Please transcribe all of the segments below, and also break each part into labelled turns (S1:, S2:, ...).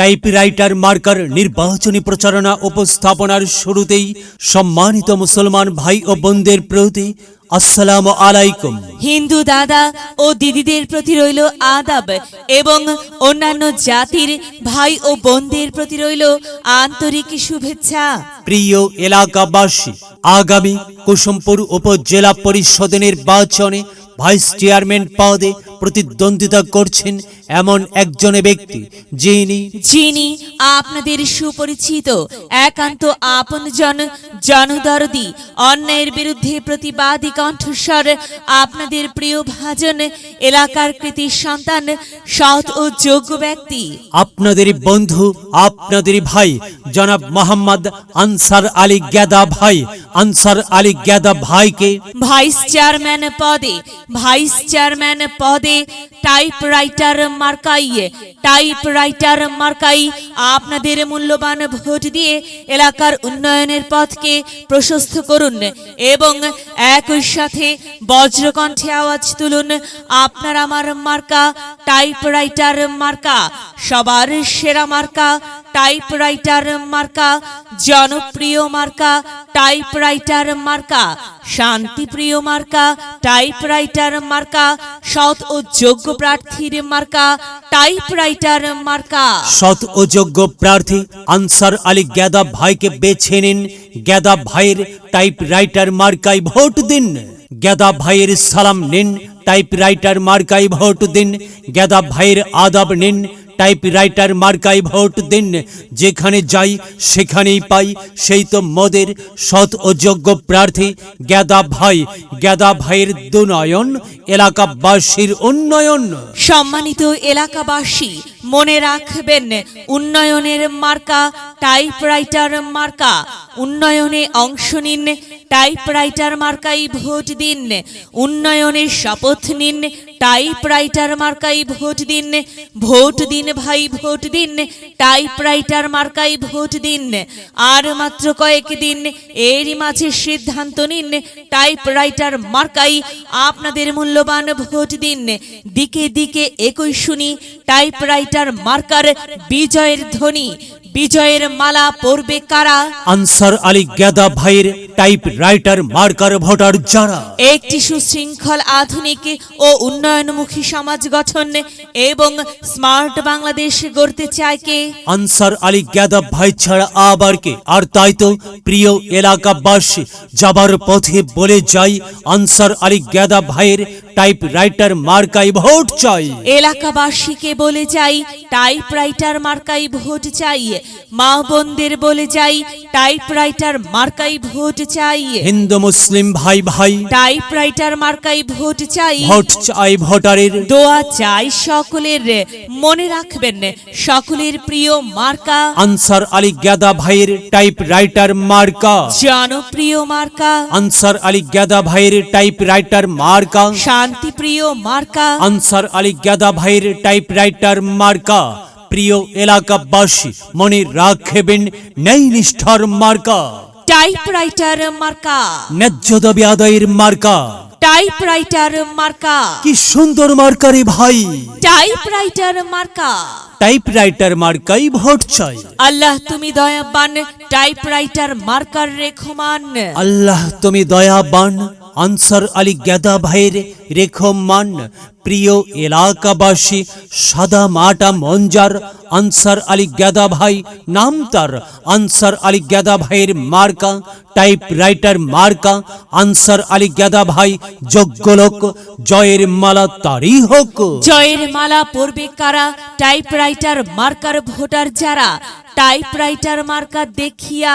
S1: Typewriter marker নির্বাচনী প্রচারণা উপস্থাপনার শুরুতেই সম্মানিত মুসলমান ভাই ও বোনদের প্রতি আসসালামু আলাইকুম।
S2: হিন্দু দাদা ও দিদিদের প্রতি রইল আদাব এবং অন্যান্য জাতির ভাই ও বোনদের প্রতি রইল আন্তরিক শুভেচ্ছা।
S1: প্রিয় এলাকাবাসী, আগামী কুসুমপুর উপজেলা পরিষদ নির্বাচনে ভাইস চেয়ারম্যান পদে প্রতিদ্বন্দ্বিতা করছেন এমন একজন ব্যক্তি যিনি
S2: আপনাদের সুপরিচিত, একান্ত আপনজন, জনদরদি, অন্যায়ের বিরুদ্ধে প্রতিবাদী কণ্ঠস্বর, আপনাদের প্রিয় ভাজন, এলাকার কৃতি সন্তান, সৎ ও যোগ্য ব্যক্তি,
S1: আপনাদের বন্ধু, আপনাদের ভাই জনাব মোহাম্মদ আনসার আলী গেদা ভাই। আনসার আলী গেদা ভাইকে
S2: ভাইস চেয়ারম্যান পদে টাইপরাইটার মার্কাই আপনাদের মূল্যবান ভোট দিয়ে এলাকার উন্নয়নের পথকে প্রশস্ত করুন এবং একই সাথে বজ্রকণ্ঠে আওয়াজ তুলুন, আপনার আমার মার্কা টাইপরাইটার মার্কা, সবার সেরা মার্কা টাইপরাইটার মার্কা, জনপ্রিয় মার্কা টাইপরাইটার মার্কা, শান্তিপ্রিয় মার্কা টাইপরাইটার মার্কা, সৎ ও যোগ্য প্রার্থীর মার্কা টাইপরাইটার মার্কা।
S1: সৎ ও যোগ্য প্রার্থী আনসার আলী গেদা ভাইকে বেছে নিন। গেদা ভাইয়ের টাইপরাইটার মার্কায় ভোট দিন। গেদা ভাইয়ের সালাম নিন, টাইপরাইটার মার্কায় ভোট দিন। গেদা ভাইয়ের আদাব নিন, টাইপরাইটার মার্কায় ভোট দিন। যেখানে যাই সেখানেই পাই সেই তো মোদের সৎ ও যোগ্য প্রার্থী গেদা ভাই। গেদা ভাইয়ের দুনয়ন, এলাকাবাসীর উন্নয়ন।
S2: সম্মানিত এলাকাবাসী, মনে রাখবেন, উন্নয়নের মার্কা টাইপরাইটার মার্কা। উন্নয়নে অংশ নিন, টাইপরাইটার মার্কাই ভোট দিন। উন্নয়নের শপথ নিন, টাইপরাইটার মার্কাই ভোট দিন। ভোট দিন ভাই, ভোট দিন, টাইপরাইটার মার্কাই ভোট দিন। আর মাত্র কয়েকদিন, এরই মাঝে সিদ্ধান্ত নিন, টাইপরাইটার মার্কাই আপনাদের মূল্যবান ভোট দিন। দিকে দিকে একই শুনি টাইপরাইটার মার্কার বিজয়ের ধ্বনি। বিজয়ের মালা পরবে কারা?
S1: আনসার আলী গেদা ভাইয়ের টাইপরাইটার মার্কার ভোটার যারা
S2: একটি সুশৃঙ্খল, আধুনিক ও উন্নয়নমুখী সমাজ গঠন এবং স্মার্ট বাংলাদেশ গড়তে চায় কে?
S1: আনসার আলী গেদা ভাই ছাড়া আবার কে? আর তাই তো প্রিয় এলাকাবাসী, যাবার পথে বলে যাই, আনসার আলী গেদা ভাইয়ের টাইপরাইটার মার্কায় ভোট চাই।
S2: এলাকাবাসীকে বলে যাই, টাইপরাইটার মার্কায় ভোট চাই। মা বোনদের বলে যাই, টাইপরাইটার মার্কায় ভোট চাই।
S1: হিন্দু মুসলিম ভাই ভাই,
S2: টাইপরাইটার মার্কায় ভোট চাই।
S1: ভোট চাই ভোটারের,
S2: দোয়া চাই সকলের। মনে রাখবেন, সকলের প্রিয় মার্কা
S1: আনসার আলী গেদা ভাইয়ের টাইপরাইটার মার্কা,
S2: জনপ্রিয় মার্কা
S1: আনসার আলী গেদা ভাইয়ের টাইপরাইটার মার্কা,
S2: শান্তিপ্রিয় মার্কা
S1: আনসার আলী গেদা ভাইয়ের টাইপরাইটার মার্কা। প্রিয় এলাকাবাসী, মনে রাখবেন, ন্যায় নিষ্ঠার মার্কা
S2: টাইপরাইটার মার্কা,
S1: ন্যায্য দাবি আদায়ের মার্কা।
S2: টাইপরাইটার মার্কা,
S1: কি সুন্দর মার্কা রে ভাই!
S2: টাইপরাইটার মার্কা।
S1: টাইপরাইটার মার্কাই ভোট চাই।
S2: আল্লাহ তুমি দয়াবান, টাইপরাইটার মার্কার রেখমান।
S1: আল্লাহ তুমি দয়াবান, আনসার আলী গেদা ভাইয়ের রেখমান। প্রিয় এলাকাবাসী, সাদা মাটা মঞ্জার আনসার আলী গেদা ভাই নাম তার। আনসার আলী গেদা ভাইয়ের মার্কা টাইপরাইটার মার্কা। আনসার আলী গেদা ভাই যোগ্য লোক, জয়ের মালা তারই হোক।
S2: জয়ের মালা পরবে কারা? টাইপরাইটার মার্কার ভোটার যারা। টাইপরাইটার মার্কা দেখিয়া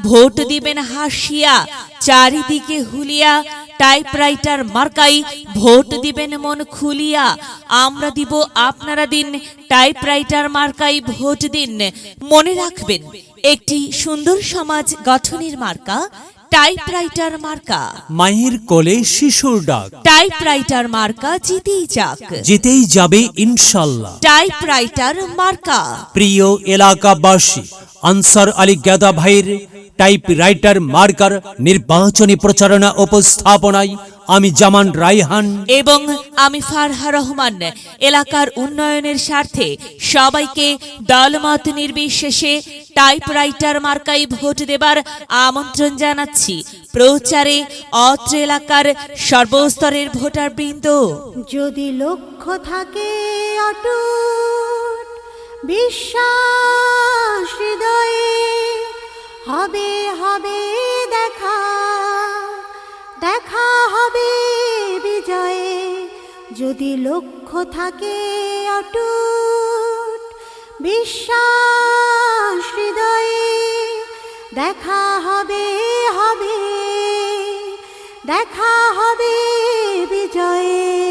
S2: ভোট দিবেন হাসিয়া, চারিদিকে হুলিয়া টাইপরাইটার মার্কাই ভোট দিবেন মন খুলিয়া। আমরা দিব, আপনারা দিন, টাইপরাইটার মার্কাই ভোট দিন। মনে রাখবেন, একটি সুন্দর সমাজ গঠনের মার্কা টাইপরাইটার মার্কা।
S1: মায়ের কোলে শিশুর ডাক,
S2: টাইপরাইটার মার্কা জিতেই যাক,
S1: জিতেই যাবে ইনশাল্লাহ।
S2: টাইপরাইটার মার্কা।
S1: প্রিয় এলাকাবাসী, আনসার আলী গেদা ভাইয়ের টাইপরাইটার মার্কার নির্বাচনী প্রচারণা উপস্থাপনায় আমি জামান রায়হান
S2: এবং আমি ফারহা রহমান এলাকার উন্নয়নের স্বার্থে সবাইকে দলমত নির্বিশেষে টাইপরাইটার মার্কাই ভোট দেবার আমন্ত্রণ জানাচ্ছি। প্রচারে অত্র এলাকার সর্বস্তরের ভোটারবৃন্দ।
S3: যদি লক্ষ্য থাকে অটুট বিশ্বাস হৃদয়ে, হবে হবে দেখা, দেখা হবে বিজয়ে। যদি লক্ষ্য থাকে অটুট বিশ্বাস হৃদয়ে, দেখা হবে হবে, দেখা হবে বিজয়ে।